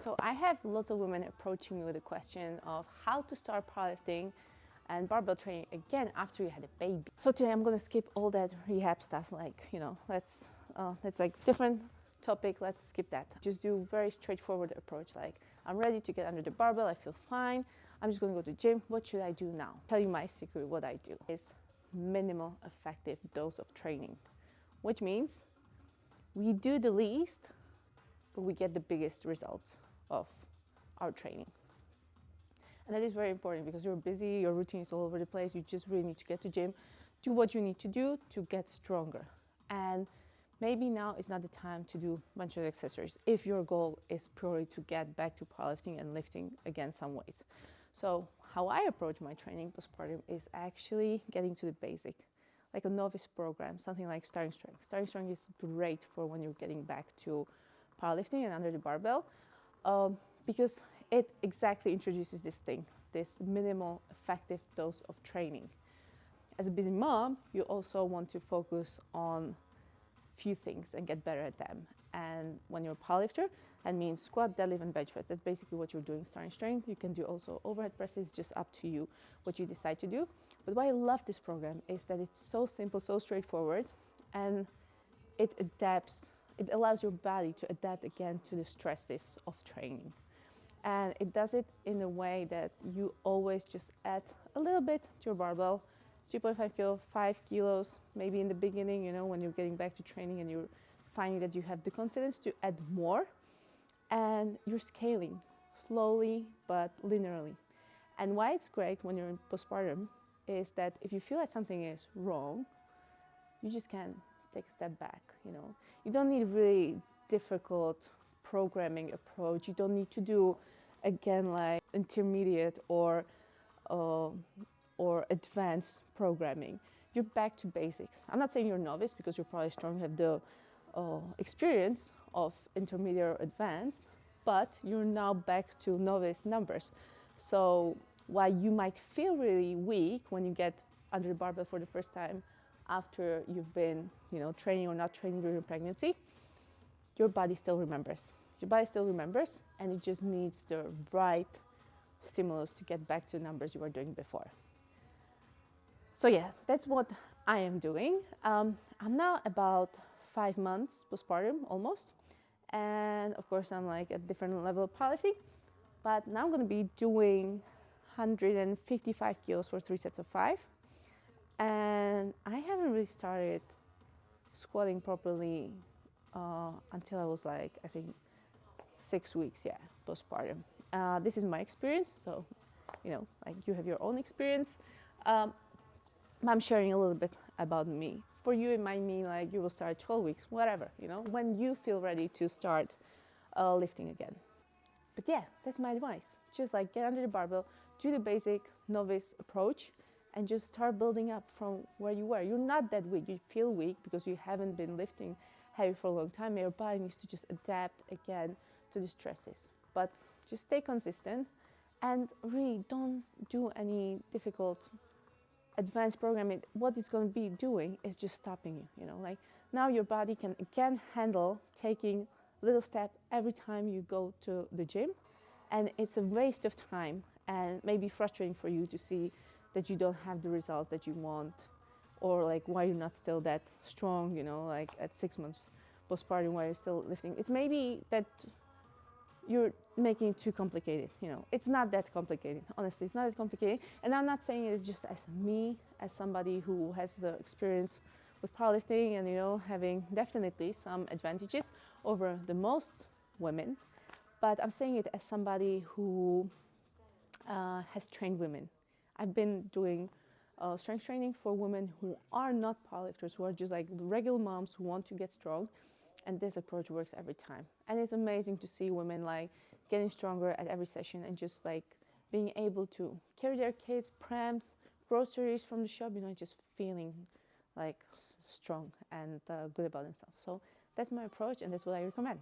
So I have lots of women approaching me with the question of how to start powerlifting and barbell training again after you had a baby. So today I'm going to skip all that rehab stuff, like, let's like different topic, let's skip that. Just do very straightforward approach, like I'm ready to get under the barbell, I feel fine, I'm just going to go to the gym, what should I do now? Tell you my secret. What I do is minimal effective dose of training, which means we do the least, but we get the biggest results of our training. And that is very important because you're busy, your routine is all over the place, you just really need to get to the gym, do what you need to do to get stronger. And maybe now is not the time to do a bunch of exercises if your goal is purely to get back to powerlifting and lifting again some weights. So how I approach my training postpartum is actually getting to the basic, like a novice program, something like starting strength. Starting strength is great for when you're getting back to powerlifting and under the barbell, because it exactly introduces this thing, this minimal effective dose of training. As a busy mom, you also want to focus on few things and get better at them. And when you're a powerlifter, that means squat, deadlift, and bench press. That's basically what you're doing starting strength. You can do also overhead presses, just up to you what you decide to do. But why I love this program is that it's so simple, so straightforward, and it adapts. It allows your body to adapt again to the stresses of training. And it does it in a way that you always just add a little bit to your barbell, 2.5 kilo, 5 kilos, maybe in the beginning, when you're getting back to training and you're finding that you have the confidence to add more, and you're scaling slowly but linearly. And why it's great when you're in postpartum is that if you feel like something is wrong, you just can take a step back, You don't need really difficult programming approach. You don't need to do, again, like intermediate or advanced programming. You're back to basics. I'm not saying you're a novice because you're probably strong, you have the experience of intermediate or advanced, but you're now back to novice numbers. So while you might feel really weak when you get under the barbell for the first time after you've been, training or not training during pregnancy, your body still remembers. Your body still remembers, and it just needs the right stimulus to get back to the numbers you were doing before. So yeah, that's what I am doing. I'm now about 5 months postpartum, almost. And of course, I'm like at different level of powerlifting. But now I'm going to be doing 155 kilos for 3 sets of 5. And I haven't really started squatting properly until I was like, I think, 6 weeks, postpartum. This is my experience, so, like you have your own experience. I'm sharing a little bit about me. For you, it might mean like you will start 12 weeks, whatever, when you feel ready to start lifting again. But yeah, that's my advice. Just like get under the barbell, do the basic novice approach, and just start building up from where you were. You're not that weak. You feel weak because you haven't been lifting heavy for a long time. Your body needs to just adapt again to the stresses. But just stay consistent and really don't do any difficult advanced programming. What it's going to be doing is just stopping you, like now your body can again handle taking a little step every time you go to the gym, and it's a waste of time and maybe frustrating for you to see that you don't have the results that you want, or like why you're not still that strong, like at 6 months postpartum, why you're still lifting. It's maybe that you're making it too complicated, It's not that complicated, honestly, it's not that complicated. And I'm not saying it just as me, as somebody who has the experience with powerlifting and, having definitely some advantages over the most women, but I'm saying it as somebody who has trained women. I've been doing strength training for women who are not powerlifters, who are just like regular moms who want to get strong. And this approach works every time. And it's amazing to see women like getting stronger at every session and just like being able to carry their kids, prams, groceries from the shop, just feeling like strong and good about themselves. So that's my approach, and that's what I recommend.